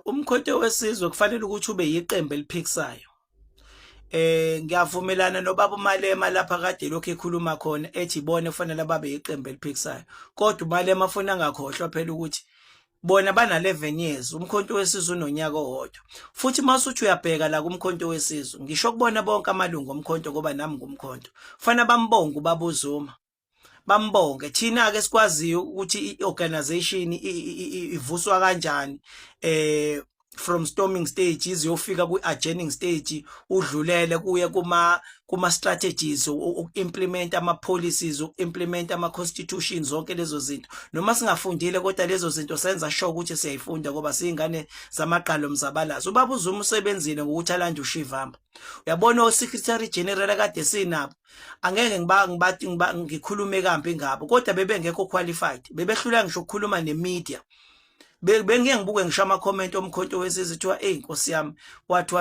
Umkhonto wesizwe kufanele ukuthi ube yiqembu eliphikisayo. Ngiyavumelana nobaba uMalema lapha kade lokho ekhuluma khona ethi ibona kufanele babe yiqembu eliphikisayo. Kodwa uMalema afuna angakhohlwa phela ukuthi bona bana 11 years, umkhonto wesizwe unonyaka owodwa. Futhi masuthi uyabheka la kumkhonto wesizwe, ngisho kubona bonke amalungu omkhonto ngoba nami ngumkhonto. Kufanele bambonge ubaba uZuma. Bambonge thina ke sikwaziyo ukuthi iorganization ivuswa kanjani from storming stage iziyofika ku-adjourning stage udlulele kuye kuma strategies uku-implement ama-policies uku-implement ama-constitution zonke lezo zinto. Noma singafundile kodwa lezo zinto senza sure ukuthi siyayifunda ngoba siyingane zamaqalo mzabalazo. Ubaba uZuma usebenzile ngokuthi alande uShivamba. Uyabona o-Secretary General kade sinabo angeke ngikhulume kambi ngabo kodwa bebengekho qualified, bebehlula ngisho ukukhuluma nemedia. Bengiye ngibuke ngisho ama-comment omkhonto wesizwe kuthiwa Nkosi yami wathi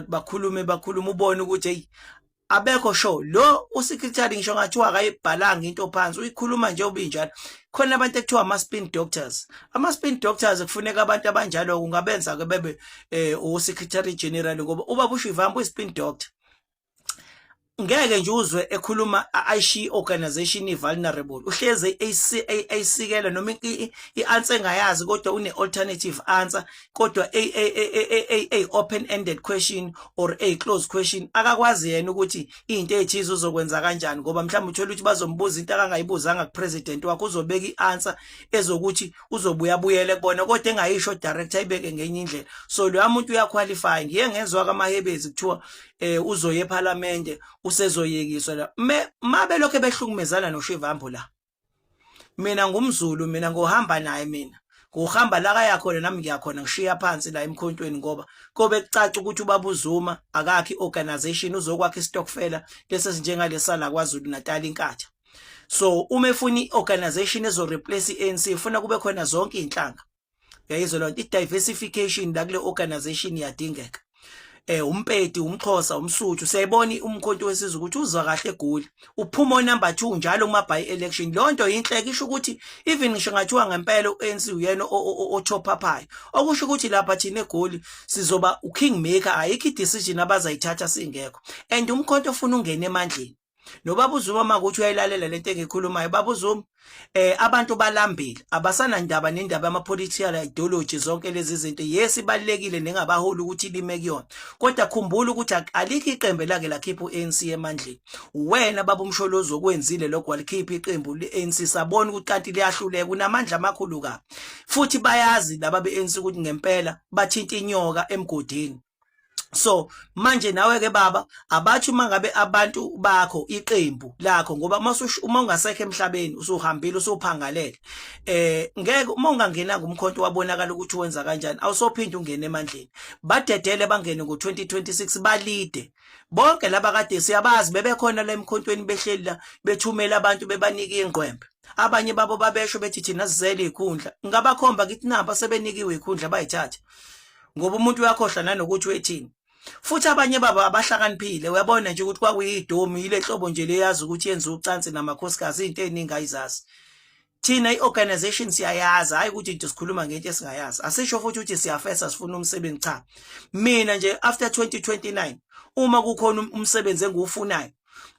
bakhulume ubone ukuthi hey abekho show lo uSecretary ngisho ngathiwa akayibhalanga into phansi uyikhuluma nje ubinjalo. Khona abantu ekuthiwa ama-spin doctors. Ama-spin doctors kufuneka abantu abanjalo kungabenza ke bebe uSecretary General ngoba ubaba uShivamba uyi-spin doctor. Ngeke nje uzwe ekhuluma ayishi organization vulnerable uhleze ayisikela noma i-answer engayazi kodwa une alternative answer kodwa a open ended question or a closed question akakwazi yena ukuthi into ezithize uzokwenza kanjani ngoba mhlawumbe uthola ukuthi bazombuza into akangayibuzanga kupresident wakhe uzobeka i-answer ezokuthi uzobuya buyele kubona kodwa engayisho director ayibeke ngenye indlela. So lo muntu uyaqualify. Ngiye ngezwe kamahebezi kuthiwa uzoye eParliament usezoyekiswa la mabe lokho behlukumezana noShivambu la. Mina ngumZulu, mina ngohamba naye, mina ngohamba la kaya khona nami ngiyakhona ngishiya phansi la emkhontweni ngoba kobe kucaca ukuthi ubaba uZuma akakhi organization uzokwakha istokfela lesi njengalesa la kwaZulu Natal inkatha. So uma efuna iorganization ezo replace iANC ifuna kube khona zonke inhlanga. Uyayizwa lonto, i-diversification la kule organization iyadingeka. Umpedi, umXhosa, umSuthu, siyayibona umkhonto wesizwe ukuthi uzwa kahle eGoli. Uphuma number 2 njalo kuma by election. Lonto yinhleke isho ukuthi even ngisho ngathiwa ngempela uANC uyena othophayo. Okusho ukuthi lapha thina eGoli sizoba ukingmaker, ayikho decision abazayithatha singekho. And umkhonto ufuna ungena emandleni. Nobaba uZuma makuthi uyayilalela lento engikhulumayo baba uZuma abantu balambile abasana ndaba nendaba ama-political ideology zonke lezi zinto. Yes ibalekile nengabaholi ukuthi lime kuyona kodwa khumbula ukuthi alikho iqembu lake lakhipha uANC emandleni. Wena baba uMsholozi okwenzile lokho walikhipha iqembu leANC sabona ukuthi kanti liyahluleka unamandla amakhulu kabi futhi bayazi laba beANC ukuthi ngempela bathinta inyoka emgodini. So manje nawe ke baba abathi uma ngabe abantu bakho iqembu lakho ngoba uma ungasekho emhlabeni usuhambile usuphangalele ngeke uma ungangena ngumkhonto wabonakala ukuthi wenza kanjani awusophinda ungene emandleni. Badedele bangene ngo2026 balide bonke laba kade siyabazi bebekhona la emkhontweni behleli la bethumela abantu bebanika ingqwembe. Abanye babo babesho bethi thina sizele ikhundla ngabakhomba kithi namba sebenikiwe ikhundla bayithatha ngoba umuntu uyakhohlwa nanokuthi wethini. Futhi abanye baba abahlakaniphile uyabona nje ukuthi kwakuyidomi ile hlobo nje leyazi ukuthi yenza ucansi namakhosikazi into eziningi ayizazi. Thina iorganization siyayazi hayi ukuthi into sikhuluma ngento esingayazi. Asisho futhi ukuthi siyafesa sifuna umsebenzi cha. Mina nje after 2029 uma kukhona umsebenzi engiwufunayo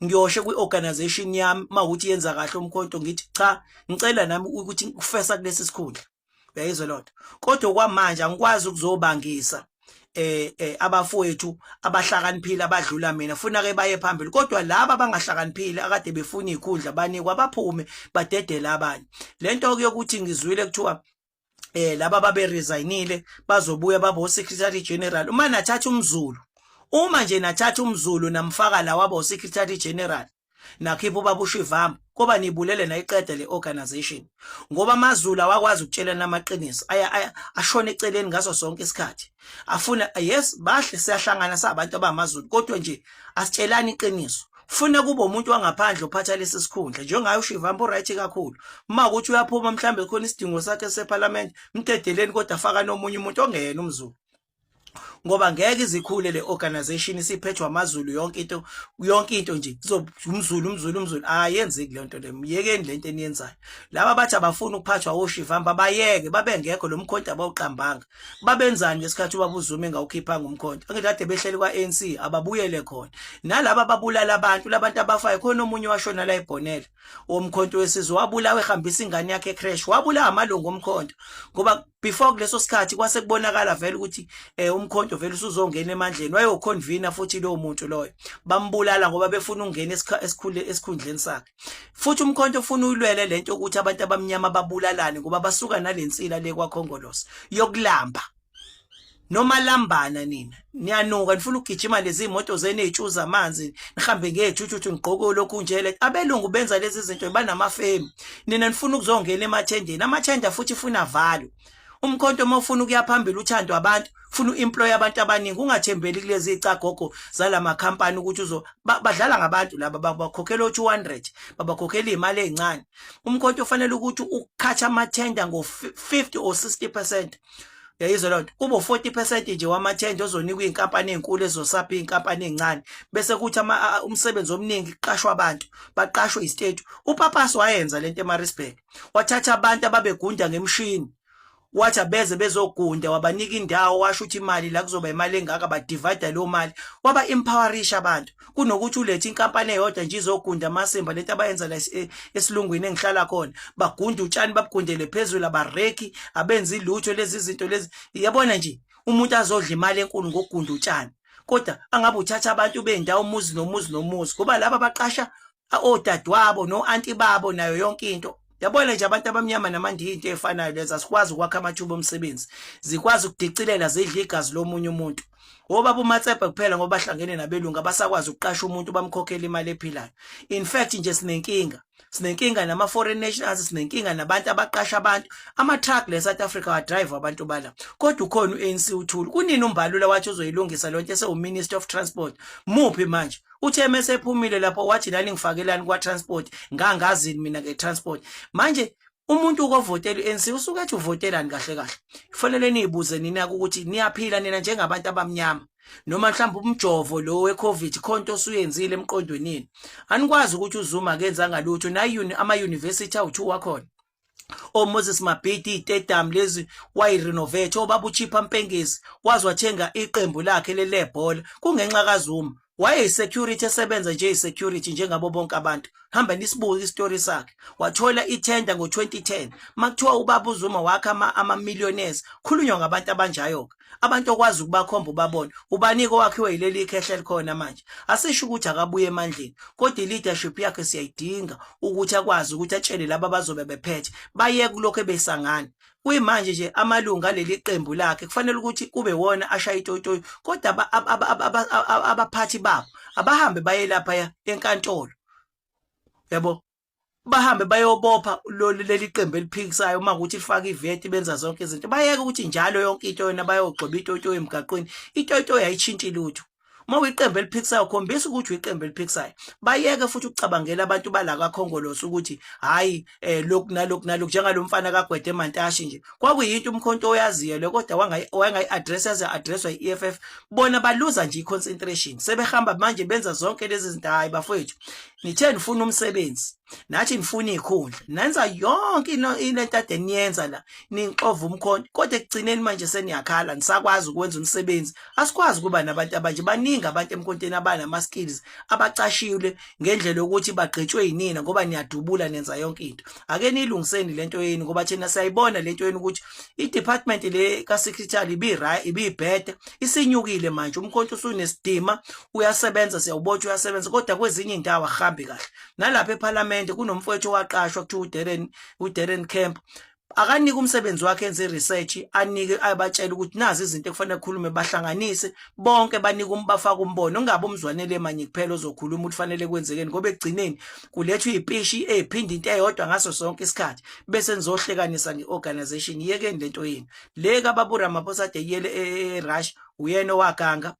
ngiyoshe kwiorganization yami mawukuthi yenza kahle umkhonto ngithi cha ngicela nami ukuthi ngifesa kulesi sikhundla. Uyayizwa lonto kodwa kwamanje angikwazi ukuzobangisa abafowethu abahlakaniphile abadlula mina funa ke baye phambili kodwa laba abangahlakaniphile akade befuna ikhundla banikwa baphume badedela abanye. Lento kuyokuthi ngizwile kuthiwa laba babe resignile bazobuya babo Secretary General. Uma nathatha umZulu, uma nje nathatha umZulu namfaka la wabo Secretary General nakhipha ubaba uShivamba koba nibulele nayiqeda le organization ngoba amaZulu awakwazi ukutshela namaqiniso ashona eceleni ngaso sonke isikhathi afuna yes bahle siyahlangana sabantu abamaZulu kodwa nje asitshelani iqiniso. Funa kuba umuntu wangaphandle uphatha lesi sikhundla njengayo uShivamba right kakhulu. Uma ukuthi uyaphuma mhlambe khona isidingo sakhe seParliament mdedeleni kodwa afaka nomunye umuntu ongena umZulu. ngoba ngeke izikhule le organization isiphethwe amaZulu yonke into nje umZulu ayenzeki le nto le. Myekeni le nto eniyenzayo. Laba bathi abafuna ukuphathwa oshivamba bayeke babengekho lo mkhonto abawuqambanga. Babenzani ngesikhathi ubaba uZuma engawukhiphanga umkhonto? Angekade behleli kwa-ANC ababuyele khona. Nalaba babulala abantu labantu abafayo khona omunye washona la eBhonela omkhonto wesizwe wabulawa ehambisa ingane yakhe ecrash wabulawa amalungu omkhonto ngoba before kuleso sikhathi kwase kubonakala vele ukuthi umkhonto vele usuzongena emandleni wayoconvener futhi lo muntu loyo bambulala ngoba befuna ukungena esikhundleni sakhe. Futhi umkhonto ufuna ulwele lento ukuthi abantu abamnyama babulalane ngoba basuka nalensila le kwaKhongolose yokulamba. Noma lambana nina niyanuka nifuna ukugijima lezi imoto zenu ezitshuza amanzi nihambe ngethuthu nigqoke lokhu nje abelungu benza lezi zinto banamafemi. Nina nifuna ukuzongena emathendeni amathenda futhi ifuna value. Umkhonto mawufuna ukuya phambili uthando abantu ufuna uemploy abantu abaningi ungathembeli kulezi icagogo zalama company ukuthi badlala ngabantu laba babakhokhela u200 babakhokhela imali ezincane. Umkhonto ufanele ukuthi ukhatha amathenda ngo50 or 60%. Yayizwa lonto kube 40% nje wamathenda ozonikwa inkampani ezinkulu ezosapha inkampani ezincane bese kuthi umsebenzi omningi kuqashwa abantu baqashwe istate. Upapaso wayenza lento eMaritzburg wathatha abantu ababegunda ngemshini wathi abeze bezogunda wabanika indawo washo ukuthi imali la kuzoba imali engaka badivide lo mali waba empowerisha abantu kunokuthi ulethe inkampani eyodwa nje izogunda amasimba lento abayenza la esilungwini engihlala khona bagunda utshani babugundele phezulu abareki abenza ilutho lezi zinto lezi. Yabona nje umuntu azodla imali enkulu ngokugunda utshani kodwa angabe uthatha abantu bendawo umuzi nomuzi ngoba laba baqasha odadewabo no anti babo nayo yonke into. Yabona nje abantu abamnyama namanje into efanayo lezi asikwazi ukwakha amathuba omsebenzi zikwazi ukudicilela zidla igazi lomunye umuntu. Obaba uMatsepe kuphela ngoba bahlangene nabelungu abasakwazi ukuqasha umuntu bamkhokhela imali ephilayo. In fact nje sinenkinga nama foreign nationals sinenkinga nabantu abaqasha abantu ama-truck le South Africa wa drive abantu bala kodwa ukhona uANC uthuli kunini umbalula wathi uzoyilungisa lonke Minister of Transport muphi manje uthe mase ephumile lapho wathi nani ngifakelani kwa transport ngangazini mina ke transport manje umuntu ukovotela uANC usuke ethi uvotelani kahle kufanele niyibuze nina ukuthi niyaphila nina njengabantu abamnyama noma mhlawumbe umjovo lo weCovid khonto osuyenzile emqondweni yini anikwazi ukuthi uZuma akenzanga lutho na ama university awu2 wakhona Moses Mabhidi iTedam lezi wayirenovate obaba uChipha Mpengezi wazi wathenga iqembu lakhe lelebhola kungenxa kaZuma security esebenza nje security njengabo bonke abantu. Hamba nisibuke istory sakhe wathola itender ngo2010 makuthiwa ubaba uZuma wakha ama-millionaires khulunywa ngabantu abanjayo abantu okwazi ukubakhomba ubabona ubaniko wakhiwe yileli ikhehle likhona manje asisho ukuthi akabuye emandleni kodwa leadership yakhe siyayidinga ukuthi akwazi ukuthi atshele laba bazobe bephethe bayeke kulokho ebesangana. Kuyimanje nje amalunga leli qembu lakhe kufanele ukuthi kube wona ashaya itotoyi kodwa abaphathi babo abahambe baye lapha enkantolo yabo bahambe bayobopha leli qembu eliphikisayo uma ukuthi lifaka iVT benza zonke izinto bayeke ukuthi njalo yonke into yona bayogcoba itotoyi emgaqweni itotoyi ayichinti lutho. Uma uyiqembu eliphikisayo khombisa ukuthi uyiqembu eliphikisayo bayeke futhi ukucabangela abantu bala kaKhongolose ukuthi hayi lokhu nalokhu njengalo mfana kaGwede Mantashe nje kwakuyinto umkhonto oyaziyo le kodwa wangayi-address addresswa iEFF bona baluza nje iconcentration sebehamba manje benza zonke lezi zinto. Hayi bafowethu nithe nifuna umsebenzi nathi nifuna ikhundla nenza yonke into ade niyenza la nixova umkhonto kodwa ekugcineni manje seniyakhala nisakwazi ukwenza umsebenzi asikwazi kuba nabantu abanje baningi abantu emkhonteni abanama skills abacashile ngendlela ukuthi bagqitshwe yinina ngoba niyadubula nenza yonke into. Ake nilungiseni lento yeni ngoba thina sayibona lento yeni ukuthi i-department le ka-secretary ibibhede isinyukile manje umkhonto usunesidima uyasebenza siyawubotshwa uyasebenza kodwa kwezinye indawo ahambi kahle. Nalapha eParliament kunomfowethu waqashwa kuthiwa uDarren Kemp akanika umsebenzi wakhe enze research anike abatshela ukuthi nazi izinto ekufanele ukukhulume bahlanganise bonke banika bafaka umbono ungabe umzwanele manje kuphela ozokhuluma ukuthi fanele kwenzekeni ngoba ekugcineni kulethwa izipishi eziphinda into eyodwa ngaso sonke isikhathi bese nizohlekanisa ngeorganization. Yekeni lento yini le kaBaba uRamaphosa ade yele eRussia uyena owaganga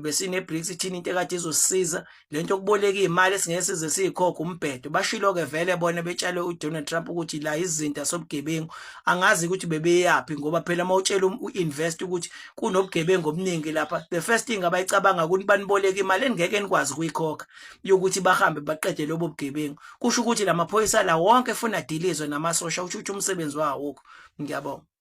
besine BRICS ithini into ekade izosisiza lento yokuboleka imali esingeke size siyikhokhe umbhedo bashilo ke vele bona betshale uDonald Trump ukuthi la izinto sobugebengu angazi ukuthi bebeyapi ngoba phela mawutshela uinvest ukuthi kunobugebengu obuningi lapha the first thing abayicabanga ukuthi baniboleka imali engeke nikwazi ukuyikhokha yokuthi bahambe baqede lobo bugebengu kusho ukuthi lamaphoyisa la wonke efuna dilizwe namasosha ukuthi umsebenzi wawo ngiyabonga.